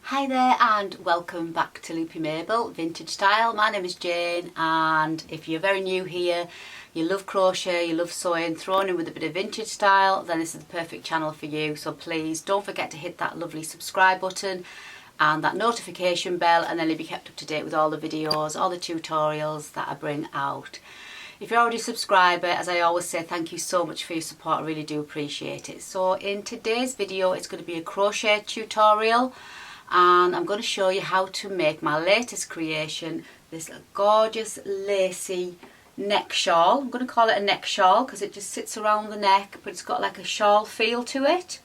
Hi there and welcome back to Loopy Mabel Vintage Style. My name is Jane, and if you're very new here, you love crochet, you love sewing, thrown in with a bit of vintage style, then this is the perfect channel for you. So please don't forget to hit that lovely subscribe button and that notification bell, and then you'll be kept up to date with all the videos, all the tutorials that I bring out. If you're already a subscriber, as I always say, thank you so much for your support. I really do appreciate it. So in today's video, it's going to be a crochet tutorial, and I'm going to show you how to make my latest creation, this gorgeous lacy neck shawl. I'm going to call it a neck shawl because it just sits around the neck, but it's got like a shawl feel to it.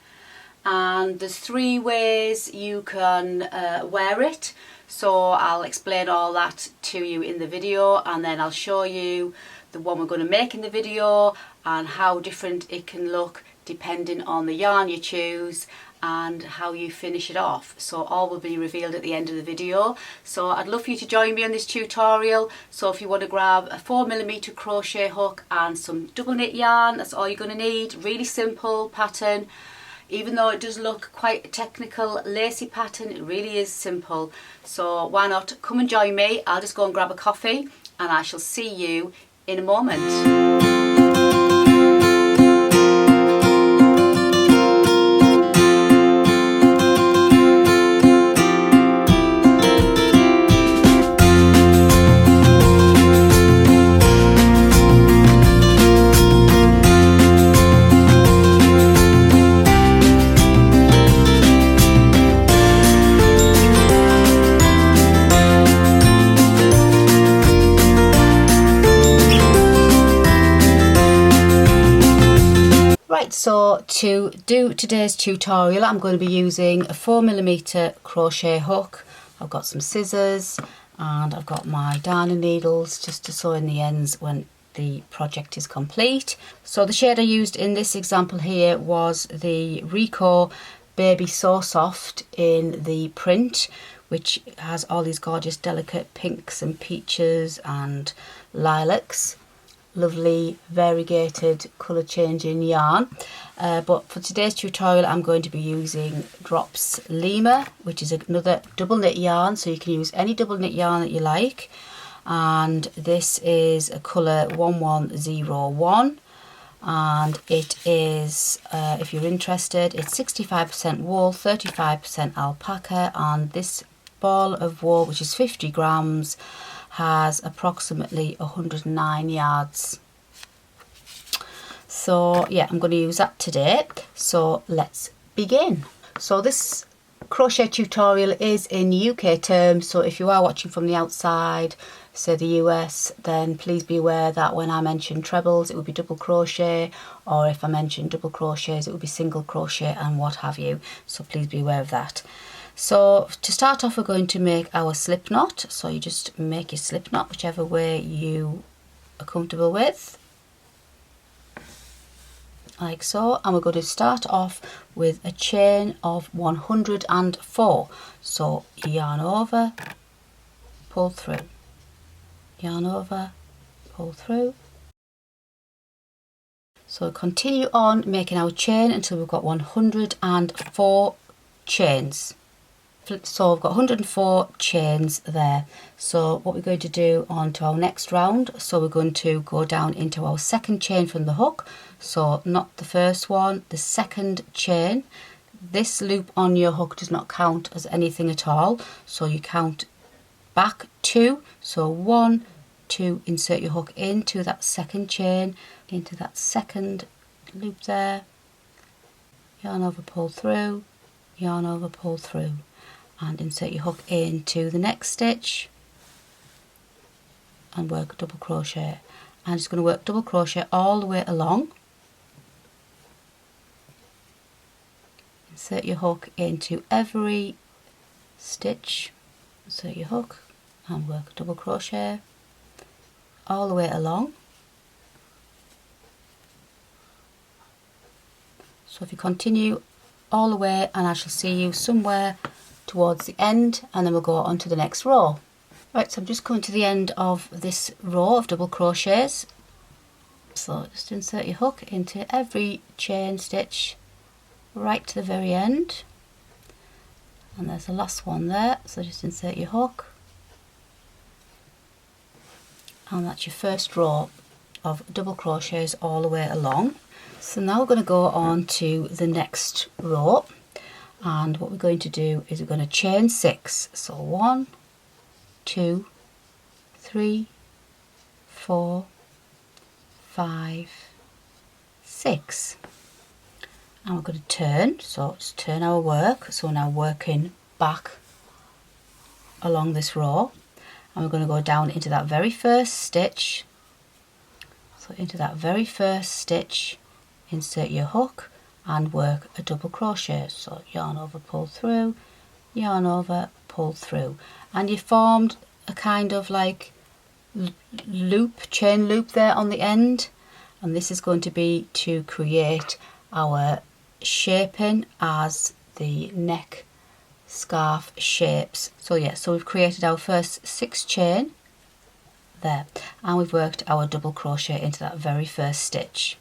And there's 3 ways you can wear it, so I'll explain all that to you in the video, and then I'll show you the one we're going to make in the video and how different it can look depending on the yarn you choose and how you finish it off. So all will be revealed at the end of the video. So I'd love for you to join me on this tutorial. So if you want to grab a 4mm crochet hook and some double knit yarn, that's all you're going to need. Really simple pattern. Even though it does look quite a technical lacy pattern, it really is simple. So why not come and join me? I'll just go and grab a coffee and I shall see you in a moment. So to do today's tutorial, I'm going to be using a 4mm crochet hook. I've got some scissors and I've got my darning needles just to sew in the ends when the project is complete. So the shade I used in this example here was the Rico Baby So Soft in the print, which has all these gorgeous delicate pinks and peaches and lilacs. Lovely variegated colour changing yarn, but for today's tutorial I'm going to be using Drops Lima, which is another double knit yarn, so you can use any double knit yarn that you like, and this is a colour 1101, and it is, if you're interested, it's 65% wool, 35% alpaca, and this ball of wool, which is 50 grams, has approximately 109 yards. So yeah, I'm going to use that today. So let's begin. So this crochet tutorial is in UK terms, so if you are watching from the outside, say the US, then please be aware that when I mention trebles it would be double crochet, or if I mention double crochets it would be single crochet and what have you, so please be aware of that. So to start off, we're going to make our slip knot. So you just make your slip knot whichever way you are comfortable with, like so, and we're going to start off with a chain of 104. So yarn over, pull through, yarn over, pull through. So continue on making our chain until we've got 104 chains. So I've got 104 chains there. So what we're going to do on to our next round, so we're going to go down into our second chain from the hook. So not the first one, the second chain. This loop on your hook does not count as anything at all, so you count back 2. So 1, 2, insert your hook into that second chain, into that second loop there, yarn over, pull through, yarn over, pull through, and insert your hook into the next stitch and work a double crochet. I'm just going to work double crochet all the way along. Insert your hook into every stitch, insert your hook and work a double crochet all the way along. So if you continue all the way, and I shall see you somewhere towards the end, and then we'll go on to the next row. Right, so I'm just coming to the end of this row of double crochets. So just insert your hook into every chain stitch right to the very end, and there's the last one there, so just insert your hook, and that's your first row of double crochets all the way along. So now we're going to go on to the next row, and what we're going to do is we're going to chain 6. So 1, 2, 3, 4, 5, 6, and we're going to turn, so just turn our work. So we're now working back along this row, and we're going to go down into that very first stitch. So into that very first stitch, insert your hook and work a double crochet. So yarn over, pull through, yarn over, pull through, and you formed a kind of like loop, chain loop there on the end, and this is going to be to create our shaping as the neck scarf shapes. So yeah, so we've created our first 6 chain there, and we've worked our double crochet into that very first stitch,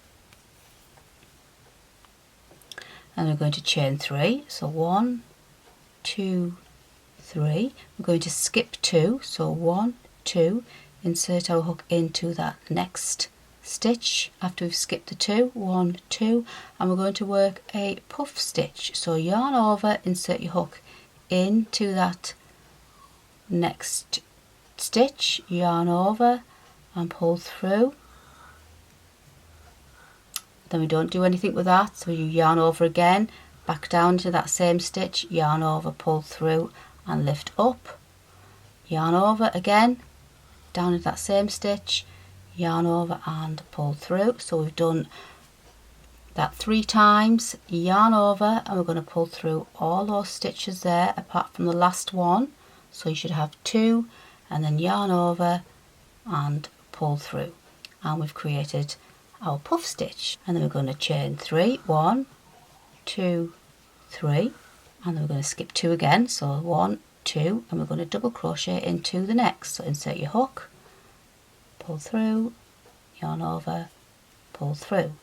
and we're going to chain 3. So 1, 2, 3. We're going to skip 2, so 1, 2, insert our hook into that next stitch after we've skipped the 2, 1, 2, and we're going to work a puff stitch. So yarn over, insert your hook into that next stitch, yarn over and pull through. Then we don't do anything with that, so you yarn over again, back down to that same stitch, yarn over, pull through and lift up, yarn over again, down into that same stitch, yarn over and pull through. So we've done that 3 times, yarn over, and we're going to pull through all those stitches there apart from the last one. So you should have 2, and then yarn over and pull through, and we've created our puff stitch. And then we're going to chain 3, 1, 2, 3, and then we're going to skip 2 again, so 1, 2, and we're going to double crochet into the next. So insert your hook, pull through, yarn over, pull through,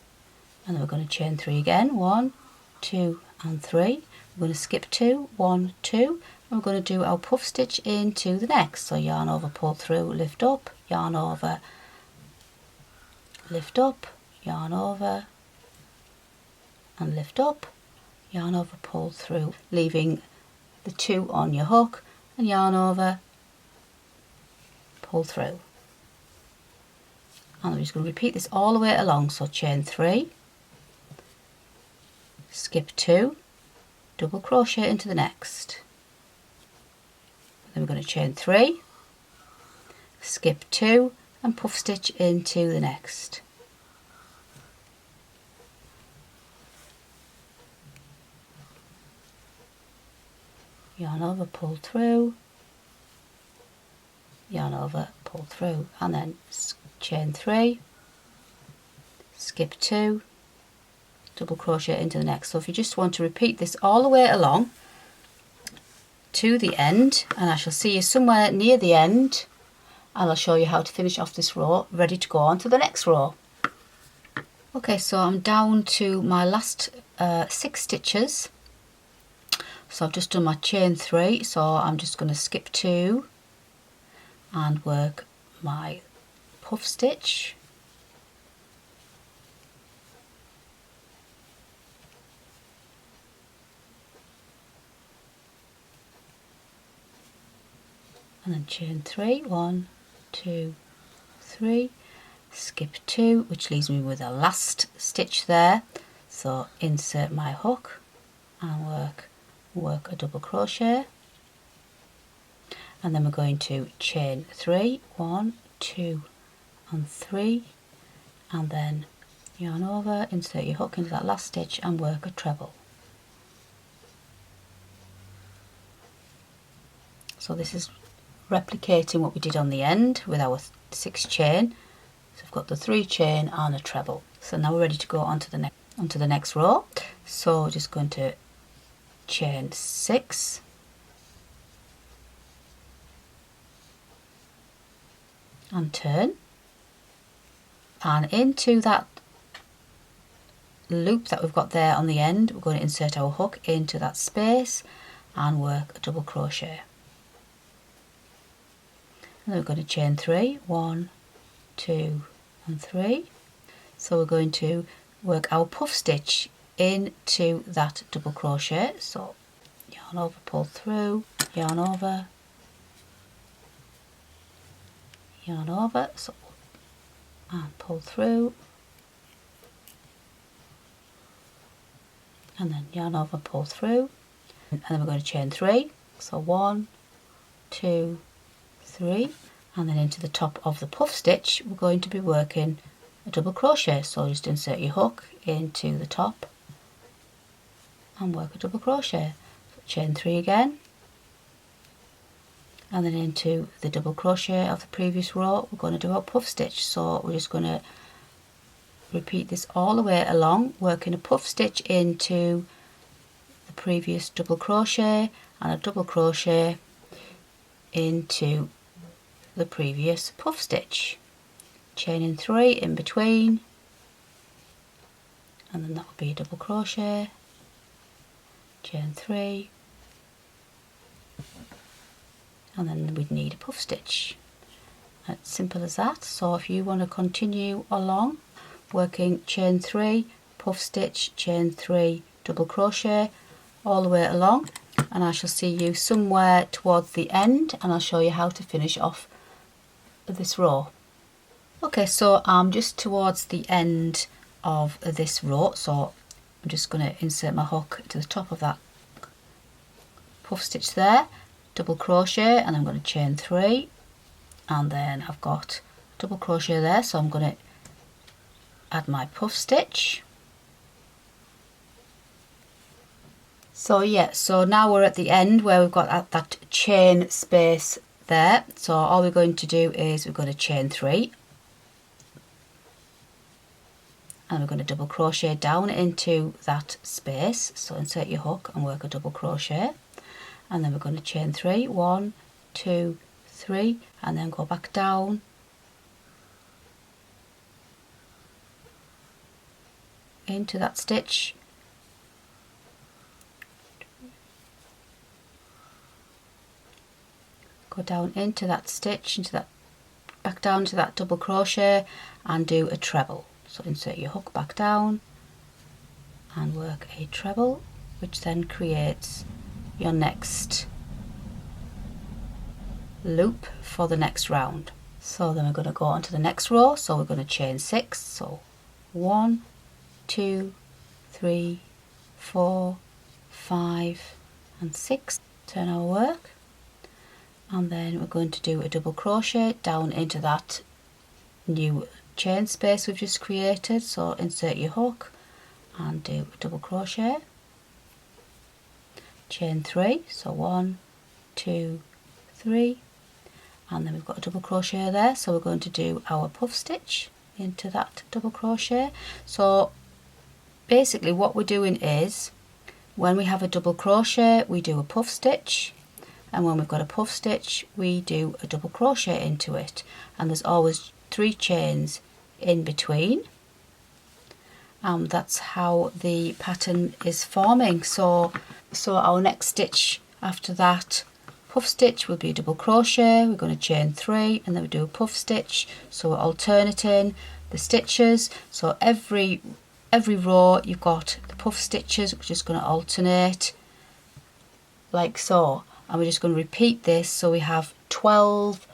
and then we're going to chain 3 again, 1, 2 and 3. We're going to skip 2, 1, 2, and we're going to do our puff stitch into the next. So yarn over, pull through, lift up, yarn over, lift up, yarn over and lift up, yarn over, pull through, leaving the 2 on your hook, and yarn over, pull through. And I'm just going to repeat this all the way along. So chain 3, skip 2, double crochet into the next, then we're going to chain 3, skip 2 and puff stitch into the next. Yarn over, pull through, yarn over, pull through, and then chain 3, skip 2, double crochet into the next. So if you just want to repeat this all the way along to the end, and I shall see you somewhere near the end, and I'll show you how to finish off this row, ready to go on to the next row. Okay, so I'm down to my last 6 stitches. So I've just done my chain 3, so I'm just going to skip 2 and work my puff stitch, and then chain 3, 1, 2, 3, skip 2, which leaves me with a last stitch there. So insert my hook and work a double crochet, and then we're going to chain 3, 1, 2 and 3, and then yarn over, insert your hook into that last stitch and work a treble. So this is replicating what we did on the end with our 6 chain. So I've got the 3 chain and a treble. So now we're ready to go onto the next row. So just going to chain 6, and turn, and into that loop that we've got there on the end, we're going to insert our hook into that space and work a double crochet. And then we're going to chain 3, 1, 2 and 3. So we're going to work our puff stitch into that double crochet. So yarn over, pull through, yarn over, so and pull through, and then yarn over, pull through, and then we're going to chain 3. So 1, 2, 3, and then into the top of the puff stitch we're going to be working a double crochet. So just insert your hook into the top and work a double crochet. So chain 3 again, and then into the double crochet of the previous row we're going to do our puff stitch. So we're just going to repeat this all the way along, working a puff stitch into the previous double crochet and a double crochet into the previous puff stitch, chaining 3 in between, and then that will be a double crochet, chain 3, and then we'd need a puff stitch. It's simple as that. So if you want to continue along working chain 3, puff stitch, chain 3, double crochet all the way along, and I shall see you somewhere towards the end and I'll show you how to finish off this row. Okay, so I'm just towards the end of this row, so I'm just going to insert my hook to the top of that puff stitch there, double crochet, and I'm going to chain 3, and then I've got double crochet there, so I'm going to add my puff stitch. So yeah, so now we're at the end where we've got that chain space there. So all we're going to do is we're going to chain 3, and we're going to double crochet down into that space. So insert your hook and work a double crochet, and then we're going to chain 3, 1, 2, 3, and then go back down into that stitch, go down into that stitch, into that, back down to that double crochet and do a treble. So insert your hook back down and work a treble, which then creates your next loop for the next round. So then we're going to go on to the next row, so we're going to chain 6, so 1, 2, 3, 4, 5 and 6, turn our work, and then we're going to do a double crochet down into that new chain space we've just created. So insert your hook and do a double crochet, chain 3, so 1, 2, 3, and then we've got a double crochet there, so we're going to do our puff stitch into that double crochet. So basically what we're doing is when we have a double crochet we do a puff stitch, and when we've got a puff stitch we do a double crochet into it, and there's always 3 chains in between. That's how the pattern is forming. So our next stitch after that puff stitch will be a double crochet, we're going to chain 3 and then we do a puff stitch. So we're alternating the stitches, so every row you've got the puff stitches, we're just going to alternate like so, and we're just going to repeat this. So we have 12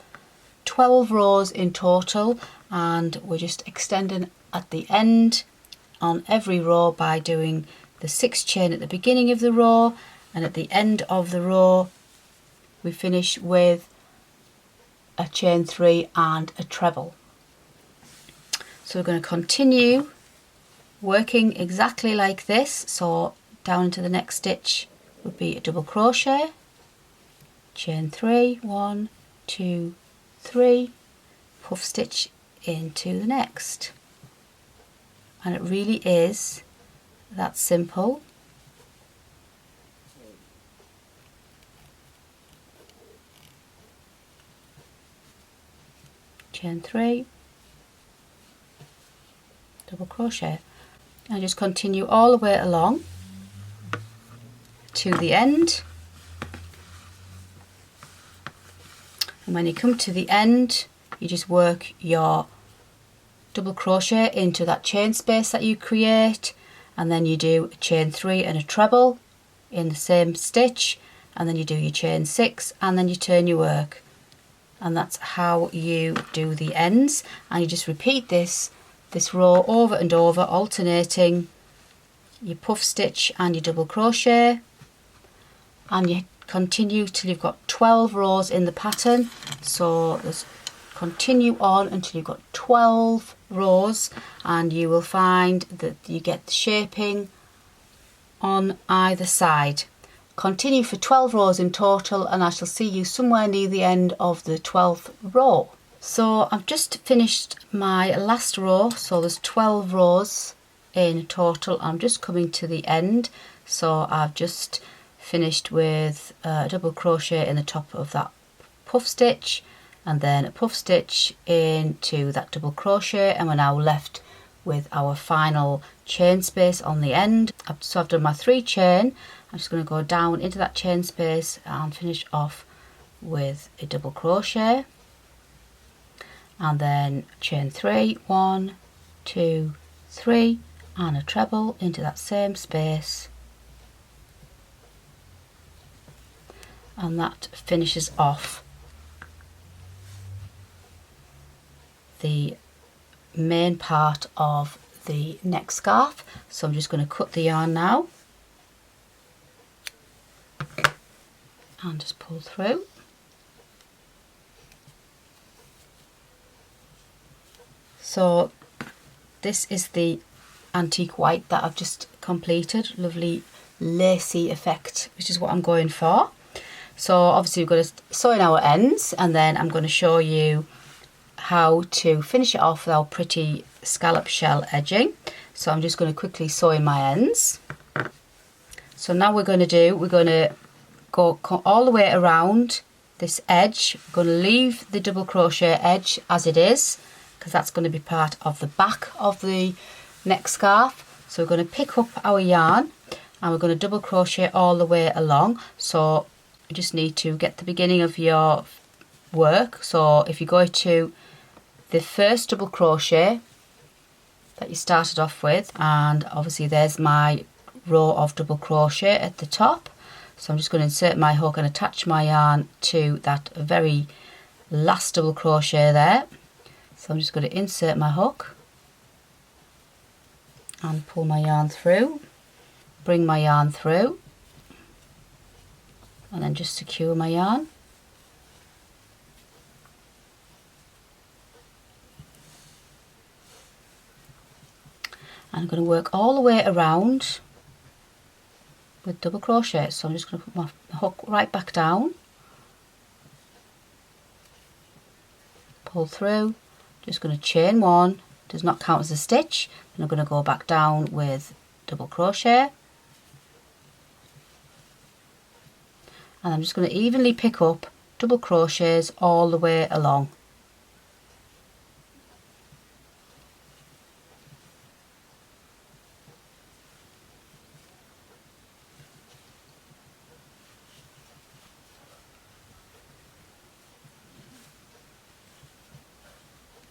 rows in total, and we're just extending at the end on every row by doing the 6 chain at the beginning of the row, and at the end of the row we finish with a chain 3 and a treble. So we're going to continue working exactly like this. So down into the next stitch would be a double crochet, chain 3, 1, 2, 3, puff stitch into the next, and it really is that simple. Chain 3, double crochet, and just continue all the way along to the end, And when you come to the end, you just work your double crochet into that chain space that you create, and then you do a chain 3 and a treble in the same stitch, and then you do your chain 6 and then you turn your work. And that's how you do the ends, and you just repeat this row over and over, alternating your puff stitch and your double crochet, and you continue till you've got 12 rows in the pattern. So let's continue on until you've got 12 rows, and you will find that you get the shaping on either side. Continue for 12 rows in total, and I shall see you somewhere near the end of the 12th row. So I've just finished my last row, so there's 12 rows in total. I'm just coming to the end, so I've just finished with a double crochet in the top of that puff stitch, and then a puff stitch into that double crochet, and we're now left with our final chain space on the end. So I've done my 3 chain. I'm just going to go down into that chain space and finish off with a double crochet, and then chain 3, 1, 2, 3, and a treble into that same space, and that finishes off the main part of the neck scarf. So I'm just going to cut the yarn now and just pull through. So this is the antique white that I've just completed, lovely lacy effect, which is what I'm going for. So obviously we've got to sew in our ends, and then I'm going to show you how to finish it off with our pretty scallop shell edging. So I'm just going to quickly sew in my ends. So now we're going to go all the way around this edge. We're going to leave the double crochet edge as it is, because that's going to be part of the back of the neck scarf. So we're going to pick up our yarn and we're going to double crochet all the way along. So you just need to get the beginning of your work. So if you go to the first double crochet that you started off with, and obviously there's my row of double crochet at the top, so I'm just going to insert my hook and attach my yarn to that very last double crochet there. So I'm just going to insert my hook and pull my yarn through, bring my yarn through, and then just secure my yarn. I'm going to work all the way around with double crochet. So I'm just going to put my hook right back down, pull through, just going to chain 1, does not count as a stitch, and I'm going to go back down with double crochet, and I'm just going to evenly pick up double crochets all the way along.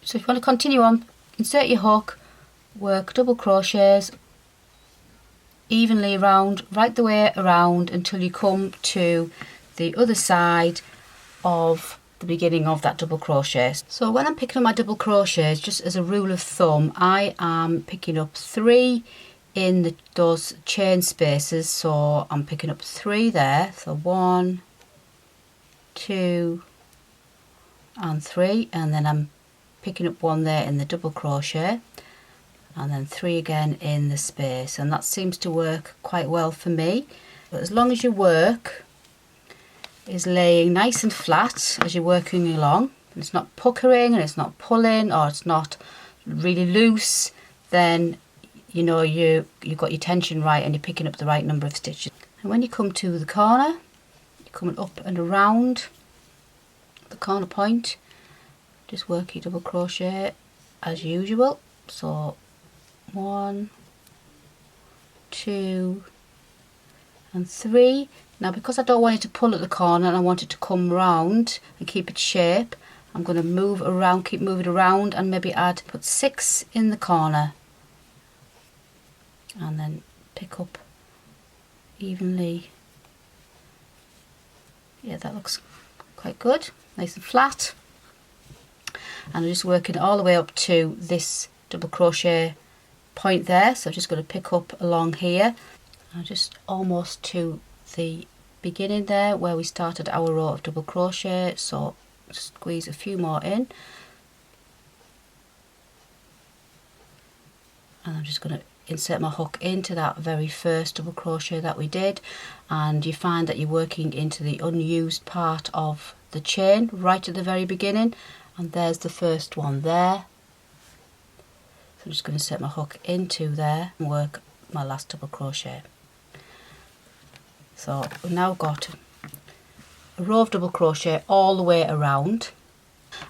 So if you want to continue on, insert your hook, work double crochets evenly around, right the way around until you come to the other side of the beginning of that double crochet. So when I'm picking up my double crochets, just as a rule of thumb, I am picking up 3 in those chain spaces. So I'm picking up 3 there, so 1, 2 and 3, and then I'm picking up 1 there in the double crochet, and then 3 again in the space, and that seems to work quite well for me. But as long as your work is laying nice and flat as you're working along, and it's not puckering and it's not pulling or it's not really loose, then you know you've got your tension right and you're picking up the right number of stitches. And when you come to the corner, you're coming up and around the corner point, just work your double crochet as usual. So 1, 2 and 3. Now because I don't want it to pull at the corner and I want it to come round and keep its shape, I'm going to move around, keep moving around, and maybe put 6 in the corner and then pick up evenly. Yeah, that looks quite good, nice and flat. And I'm just working all the way up to this double crochet point there, so I'm just going to pick up along here. I'm just almost to the beginning there where we started our row of double crochet, so squeeze a few more in, and I'm just going to insert my hook into that very first double crochet that we did, and you find that you're working into the unused part of the chain right at the very beginning, and there's the first one there. So I'm just going to set my hook into there and work my last double crochet. So we've now got a row of double crochet all the way around,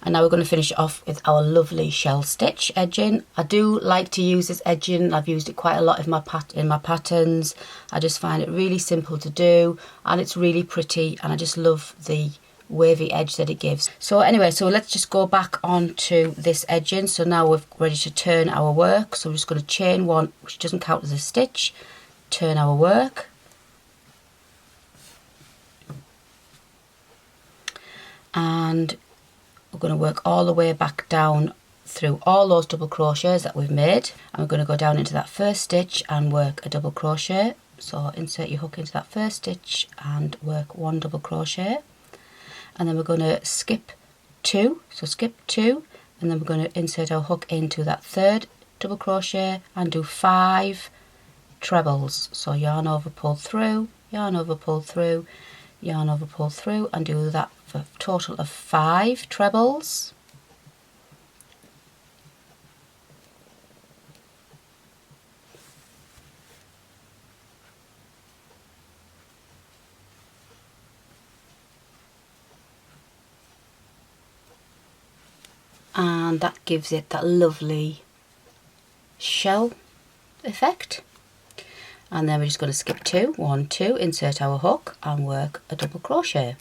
and now we're going to finish off with our lovely shell stitch edging. I do like to use this edging. I've used it quite a lot in my patterns. I just find it really simple to do, and it's really pretty, and I just love the wavy edge that it gives. So anyway, so let's just go back onto this edging. So now we're ready to turn our work, so we're just going to chain 1, which doesn't count as a stitch, turn our work, and we're going to work all the way back down through all those double crochets that we've made, and we're going to go down into that first stitch and work a double crochet. So insert your hook into that first stitch and work 1 double crochet, and then we're going to skip 2, so skip 2, and then we're going to insert our hook into that third double crochet and do 5 trebles. So yarn over, pull through, yarn over, pull through, yarn over, pull through, and do that for a total of 5 trebles. And that gives it that lovely shell effect. And then we're just going to skip 2, 1, 2, insert our hook and work a double crochet.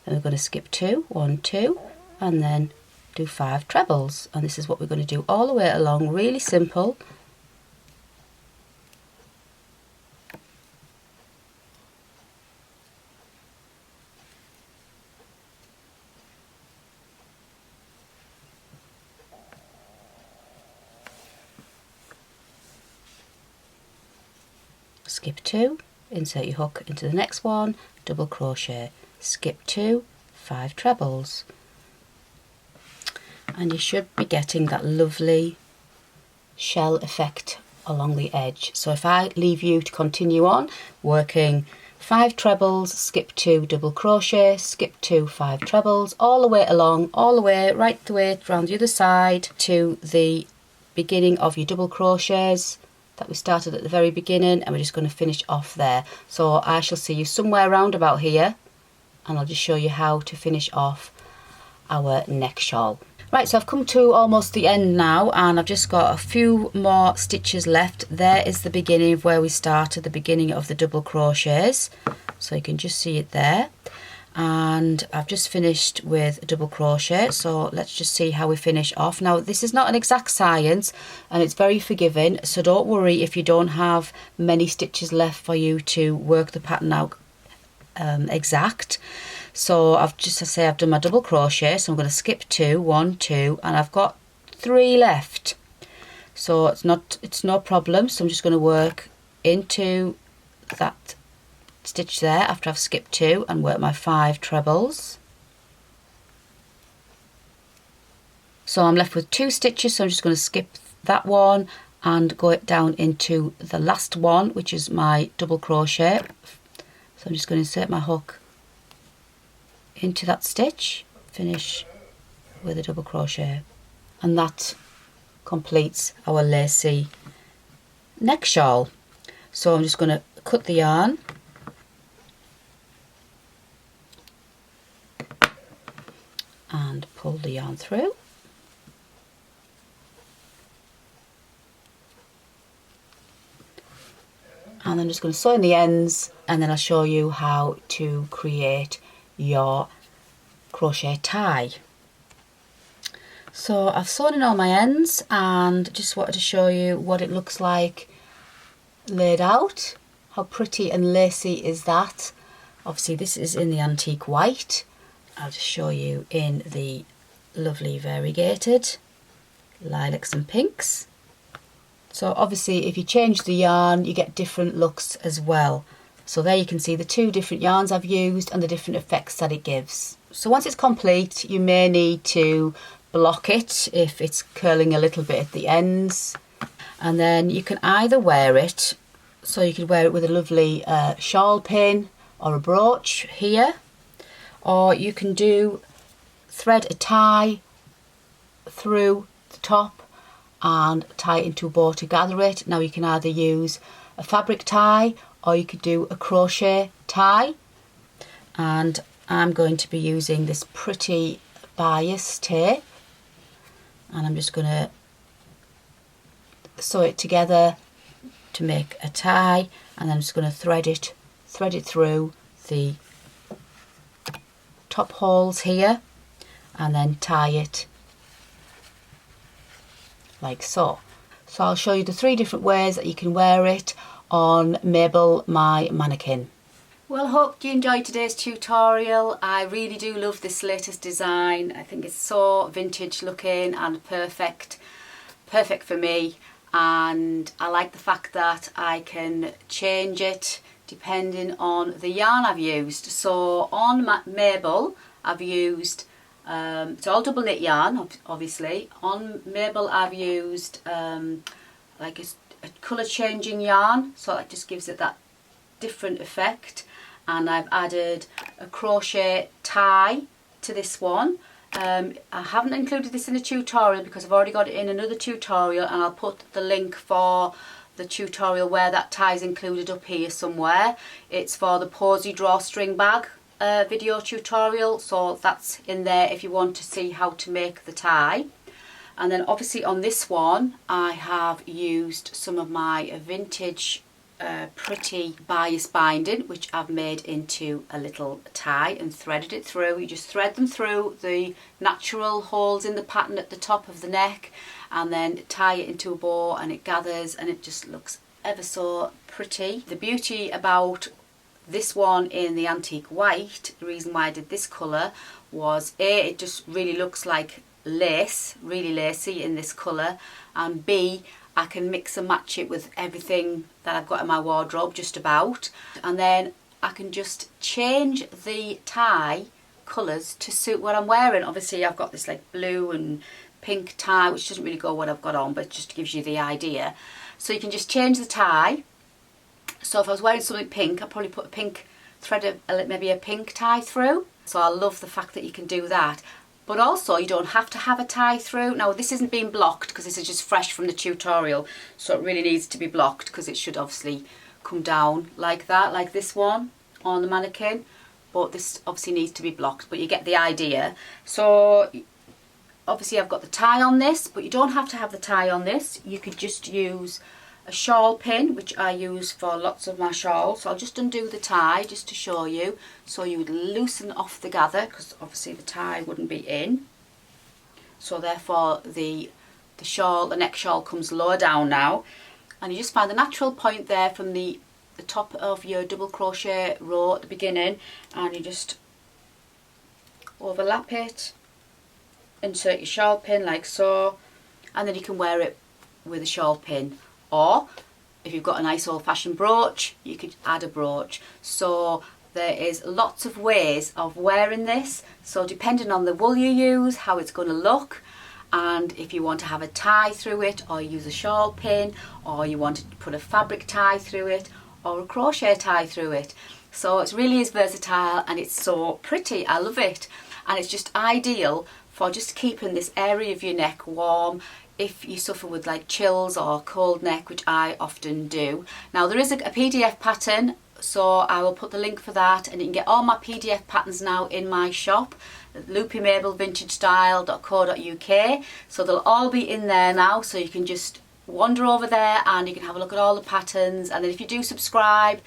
Then we're going to skip 2, 1, 2, and then do 5 trebles. And this is what we're going to do all the way along, really simple. Skip 2, insert your hook into the next one, double crochet, skip 2, 5 trebles, and you should be getting that lovely shell effect along the edge. So if I leave you to continue on working 5 trebles, skip 2, double crochet, skip 2, 5 trebles, all the way along, all the way right the way around the other side to the beginning of your double crochets that we started at the very beginning, and we're just going to finish off there. So I shall see you somewhere around about here, and I'll just show you how to finish off our neck shawl. Right, so I've come to almost the end now, and I've just got a few more stitches left. There is the beginning of where we started, the beginning of the double crochets, so you can just see it there. And I've just finished with a double crochet, so let's just see how we finish off. Now this is not an exact science, and it's very forgiving, so don't worry if you don't have many stitches left for you to work the pattern out exact. So I've just, as I say, I've done my double crochet, so I'm going to skip 2, 1, 2, and I've got 3 left, so it's no problem. So I'm just going to work into that stitch there after I've skipped 2 and work my 5 trebles. So I'm left with 2 stitches, so I'm just going to skip that one and go it down into the last one, which is my double crochet. So I'm just going to insert my hook into that stitch, finish with a double crochet, and that completes our lacy neck shawl. So I'm just going to cut the yarn and pull the yarn through, and I'm just going to sew in the ends, and then I'll show you how to create your crochet tie. So I've sewn in all my ends and just wanted to show you what it looks like laid out. How pretty and lacy is that? Obviously this is in the antique white. I'll just show you in the lovely variegated lilacs and pinks. So obviously if you change the yarn you get different looks as well. So there you can see the two different yarns I've used and the different effects that it gives. So once it's complete you may need to block it if it's curling a little bit at the ends, and then you can either wear it, so you could wear it with a lovely shawl pin or a brooch here, or you can thread a tie through the top and tie it into a bow to gather it. Now you can either use a fabric tie or you could do a crochet tie, and I'm going to be using this pretty bias tape, and I'm just going to sew it together to make a tie, and then I'm just going to thread it through the top holes here and then tie it like so. So I'll show you the 3 different ways that you can wear it on Mabel my mannequin. Well, hope you enjoyed today's tutorial. I really do love this latest design. I think it's so vintage looking and perfect for me, and I like the fact that I can change it depending on the yarn I've used. So on Mabel I've used it's all double knit yarn obviously. On Mabel I've used like a colour changing yarn, so that just gives it that different effect. And I've added a crochet tie to this one. I haven't included this in a tutorial because I've already got it in another tutorial, and I'll put the link for the tutorial where that tie is included up here somewhere. It's for the Posie drawstring bag video tutorial, so that's in there if you want to see how to make the tie. And then obviously on this one I have used some of my vintage pretty bias binding, which I've made into a little tie and threaded it through. You just thread them through the natural holes in the pattern at the top of the neck and then tie it into a bow, and it gathers and it just looks ever so pretty. The beauty about this one in the antique white, the reason why I did this colour was A, it just really looks like lace, really lacy in this colour, and B, I can mix and match it with everything that I've got in my wardrobe just about, and then I can just change the tie colours to suit what I'm wearing. Obviously I've got this like blue and pink tie, which doesn't really go what I've got on, but it just gives you the idea. So you can just change the tie. So if I was wearing something pink, I'd probably put a pink thread, maybe a pink tie through. So I love the fact that you can do that. But also you don't have to have a tie through. Now this isn't being blocked because this is just fresh from the tutorial, so it really needs to be blocked because it should obviously come down like that, like this one on the mannequin. But this obviously needs to be blocked, but you get the idea. So obviously I've got the tie on this, but you don't have to have the tie on this. You could just use a shawl pin, which I use for lots of my shawls. So I'll just undo the tie just to show you. So you would loosen off the gather because obviously the tie wouldn't be in. So therefore the shawl, the neck shawl comes lower down now. And you just find the natural point there from the top of your double crochet row at the beginning, and you just overlap it, insert your shawl pin like so, and then you can wear it with a shawl pin. Or if you've got a nice old-fashioned brooch, you could add a brooch. So there is lots of ways of wearing this, so depending on the wool you use, how it's going to look, and if you want to have a tie through it, or use a shawl pin, or you want to put a fabric tie through it, or a crochet tie through it. So it really is versatile and it's so pretty. I love it, and it's just ideal for just keeping this area of your neck warm if you suffer with like chills or cold neck, which I often do. Now there is a PDF pattern, so I will put the link for that, and you can get all my PDF patterns now in my shop, Loopy Mabel vintagestyle.co.uk. So they'll all be in there now, so you can just wander over there and you can have a look at all the patterns. And then if you do subscribe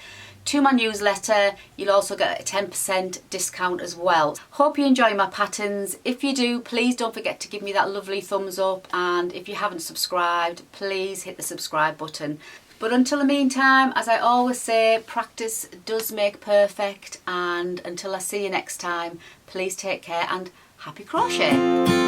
to my newsletter, you'll also get a 10% discount as well. Hope you enjoy my patterns. If you do, please don't forget to give me that lovely thumbs up, and if you haven't subscribed, please hit the subscribe button. But until the meantime, as I always say, practice does make perfect, and until I see you next time, please take care and happy crochet.